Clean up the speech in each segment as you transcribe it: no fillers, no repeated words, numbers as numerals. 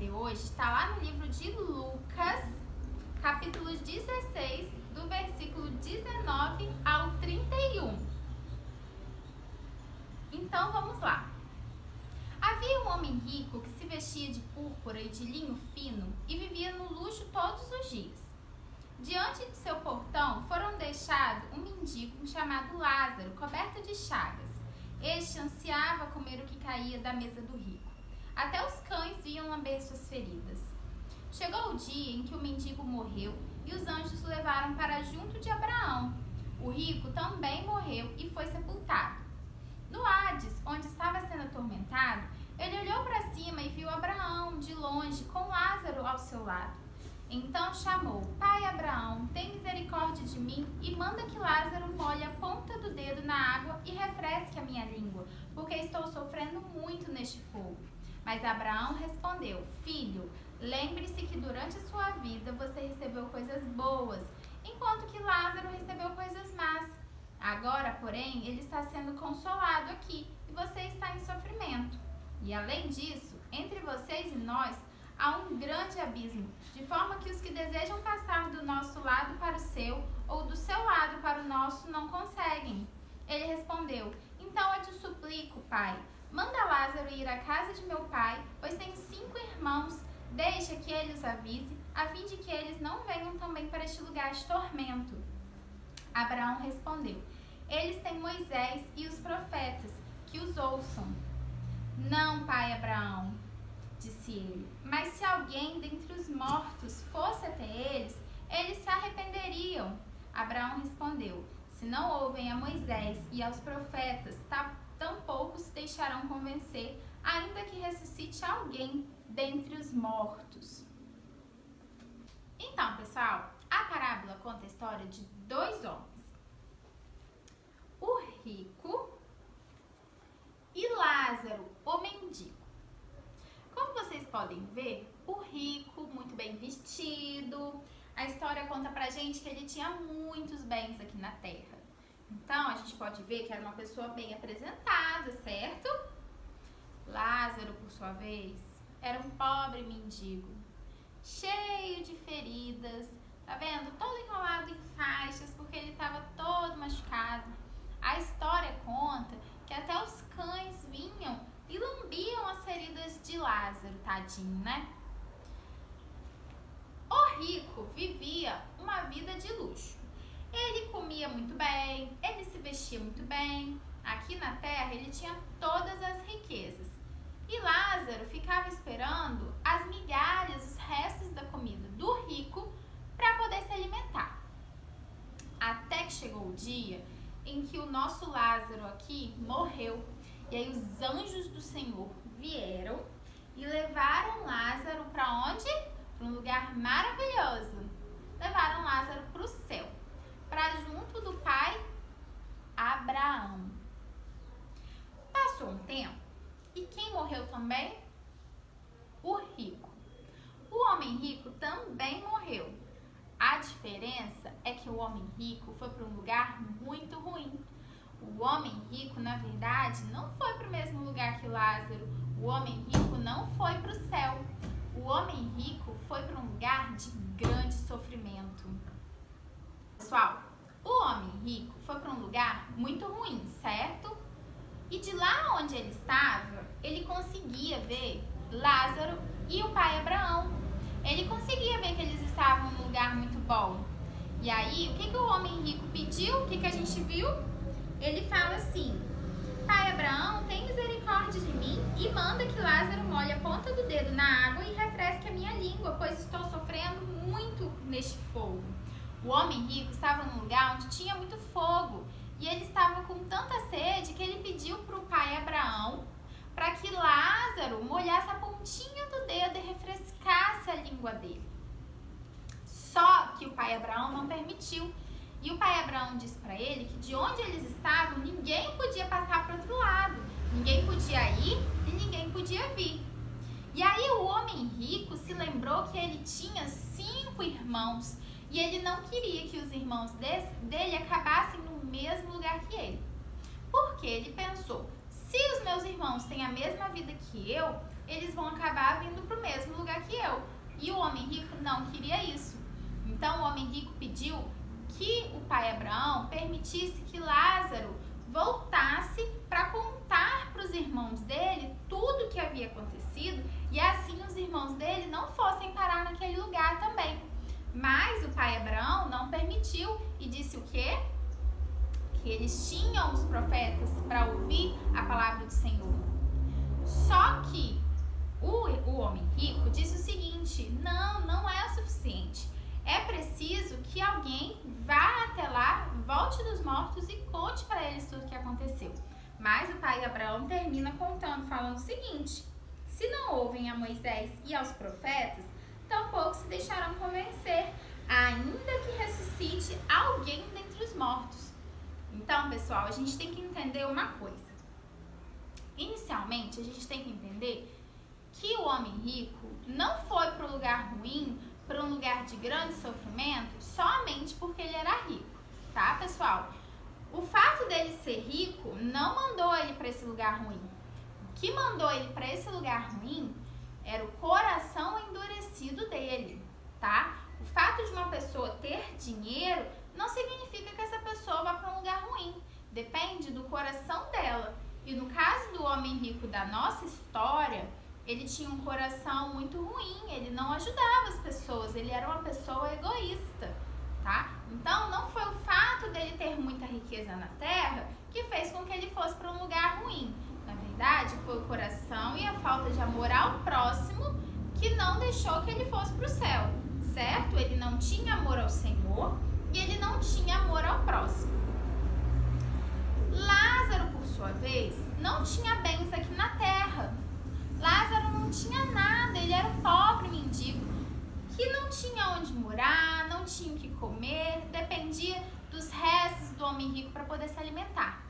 ler hoje está lá no livro de Lucas, capítulo 16, do versículo 19 ao 31. Então vamos lá. Havia um homem rico que se vestia de púrpura e de linho fino e vivia no luxo todos os dias. Diante de seu portão foram deixado um mendigo chamado Lázaro, coberto de chagas. Este ansiava comer o que caía da mesa do rico. Até os cães vinham lamber suas feridas. Chegou o dia em que o mendigo morreu e os anjos o levaram para junto de Abraão. O rico também morreu e foi sepultado. No Hades, onde estava sendo atormentado, ele olhou para cima e viu Abraão de longe com Lázaro ao seu lado. Então chamou: Pai Abraão, tem misericórdia de mim e manda que Lázaro molhe a ponta do dedo na água e refresque a minha língua, porque estou sofrendo muito neste fogo. Mas Abraão respondeu: Filho, lembre-se que durante a sua vida você recebeu coisas boas, enquanto que Lázaro recebeu coisas más. Agora, porém, ele está sendo consolado aqui e você está em sofrimento. E além disso, entre vocês e nós há um grande abismo, de forma que os que desejam passar do nosso lado para o seu ou do seu lado para o nosso não conseguem. Ele respondeu: Então eu te suplico, pai, manda Lázaro ir à casa de meu pai, pois tem 5 irmãos. Deixa que ele os avise, a fim de que eles não venham também para este lugar de tormento. Abraão respondeu: Eles têm Moisés e os profetas, que os ouçam. Não, pai Abraão, disse ele, mas se alguém dentre os mortos fosse até eles, eles se arrependeriam. Abraão respondeu: Se não ouvem a Moisés e aos profetas, tampouco se deixarão convencer, ainda que ressuscite alguém dentre os mortos. Então, pessoal, a parábola conta a história de 2 homens, o rico e Lázaro, o mendigo. Como vocês podem ver, o rico, muito bem vestido, a história conta pra gente que ele tinha muitos bens aqui na terra. Então, a gente pode ver que era uma pessoa bem apresentada, certo? Lázaro, por sua vez, era um pobre mendigo, cheio de feridas, tá vendo? Todo enrolado em faixas, porque ele estava todo machucado. A história conta que até os cães vinham e lambiam as feridas de Lázaro, tadinho, né? O rico vivia uma vida de luxo. Ele comia muito bem, ele se vestia muito bem. Aqui na terra ele tinha todas as riquezas. E Lázaro ficava esperando as migalhas, os restos da comida do rico para poder se alimentar. Até que chegou o dia em que o nosso Lázaro aqui morreu. E aí os anjos do Senhor vieram e levaram Lázaro para onde? Para um lugar maravilhoso. Levaram Lázaro para o céu, para junto do pai Abraão. Passou um tempo e quem morreu também? O rico. O homem rico também morreu. A diferença é que o homem rico foi para um lugar muito ruim. O homem rico, na verdade, não foi para o mesmo lugar que Lázaro. O homem rico não foi para o céu. O homem rico foi para um lugar de grande sofrimento. Pessoal, o homem rico foi para um lugar muito ruim, certo? E de lá onde ele estava, ele conseguia ver Lázaro e o pai Abraão. Ele conseguia ver que eles estavam num lugar muito bom. E aí, o que o homem rico pediu? O que a gente viu? Ele fala assim: Pai Abraão, tem misericórdia de mim e manda que Lázaro molhe a ponta do dedo na água e refresque a minha língua, pois estou sofrendo muito neste fogo. O homem rico estava num lugar onde tinha muito fogo e ele estava com tanta sede que ele pediu para o pai Abraão para que Lázaro molhasse a pontinha do dedo e refrescasse a língua dele. Só que o pai Abraão não permitiu. E o pai Abraão disse para ele que de onde eles estavam, ninguém podia passar para o outro lado. Ninguém podia ir e ninguém podia vir. E aí o homem rico se lembrou que ele tinha 5 irmãos. E ele não queria que os irmãos dele acabassem no mesmo lugar que ele. Porque ele pensou: se os meus irmãos têm a mesma vida que eu, eles vão acabar vindo para o mesmo lugar que E o homem rico não queria isso. Então o homem rico pediu que o pai Abraão permitisse que Lázaro voltasse para contar para os irmãos dele tudo o que havia acontecido e assim os irmãos dele não fossem parar naquele lugar também. Mas o pai Abraão não permitiu e disse o quê? Que eles tinham os profetas para ouvir a palavra do Senhor. Só que o homem rico disse o seguinte: não é o suficiente. É preciso que alguém vá até lá, volte dos mortos e conte para eles tudo o que aconteceu. Mas o pai Abraão termina contando, falando o seguinte: se não ouvem a Moisés e aos profetas, tampouco se deixarão convencer, ainda que ressuscite alguém dentre os mortos. Então, pessoal, a gente tem que entender uma coisa. Inicialmente, a gente tem que entender que o homem rico não foi para um lugar ruim, para um lugar de grande sofrimento, somente porque ele era rico, tá, pessoal? O fato dele ser rico não mandou ele para esse lugar ruim. O que mandou ele para esse lugar ruim era o coração endurecido dele, tá? O fato de uma pessoa ter dinheiro não significa que essa pessoa vá para um lugar ruim. Depende do coração dela. E no caso do homem rico da nossa história, ele tinha um coração muito ruim, ele não ajudava as pessoas, ele era uma pessoa egoísta, tá? Então, não foi o fato dele ter muita riqueza na terra que fez com que ele fosse para um lugar ruim. Na verdade, foi o coração e a falta de amor ao próximo que não deixou que ele fosse para o céu, certo? Ele não tinha amor ao Senhor e ele não tinha amor ao próximo. Lázaro, por sua vez, não tinha bens aqui na terra. Lázaro não tinha nada, ele era um pobre mendigo que não tinha onde morar, não tinha o que comer, dependia dos restos do homem rico para poder se alimentar.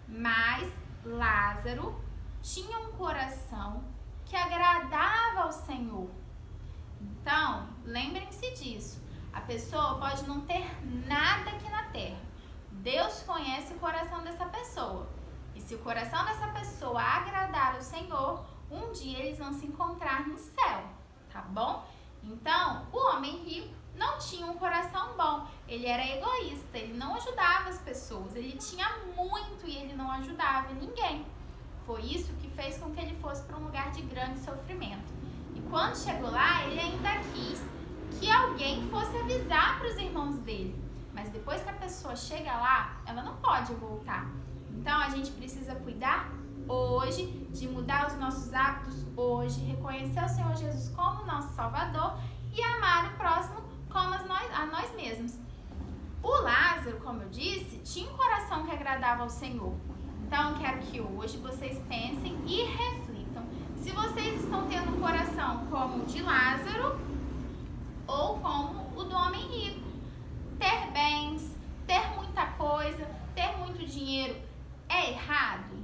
Mas Lázaro tinha um coração que agradava ao Senhor. Então, lembrem-se disso. A pessoa pode não ter nada aqui na terra. Deus conhece o coração dessa pessoa. E se o coração dessa pessoa agradar ao Senhor, um dia eles vão se encontrar no céu, tá bom? Então, o homem rico não tinha um coração bom. Ele era egoísta, ele não ajudava as pessoas. Ele tinha muito e ele não ajudava ninguém. Foi isso que fez com que ele fosse para um lugar de grande sofrimento. E quando chegou lá, ele ainda quis que alguém fosse avisar para os irmãos dele. Mas depois que a pessoa chega lá, ela não pode voltar. Então, a gente precisa cuidar hoje de mudar os nossos hábitos hoje, reconhecer o Senhor Jesus como nosso Salvador e amar o próximo como a nós mesmos. O Lázaro, como eu disse, tinha um coração que agradava ao Senhor. Então, eu quero que hoje vocês pensem e reflitam se vocês estão tendo um coração como o de Lázaro ou como o do homem rico. Ter bens, ter muita coisa, ter muito dinheiro é errado?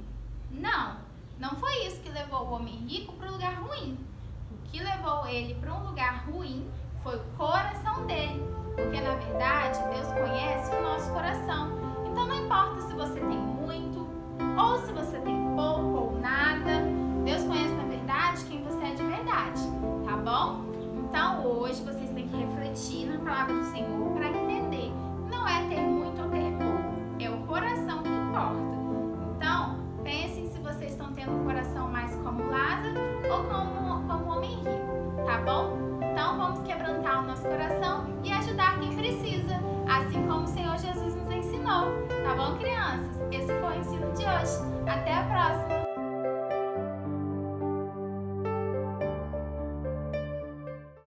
Não foi isso que levou o homem rico para um lugar ruim. O que levou ele para um lugar ruim foi o coração dele. Porque, na verdade, Deus conhece o nosso coração. Então, não importa se você tem muito ou se você tem pouco ou nada. Deus conhece, na verdade, quem você é de verdade, tá bom? Então, hoje, vocês têm que refletir na palavra do Senhor para entender. Não é ter muito ou ter pouco. É o coração que importa. Então, pensem se vocês estão tendo um coração mais como Lázaro ou como homem rico, tá bom? Então, vamos quebrantar o nosso coração e ajudar quem precisa, assim como o Senhor Jesus nos ensinou, tá bom, crianças? Esse foi o ensino de hoje. Até a próxima!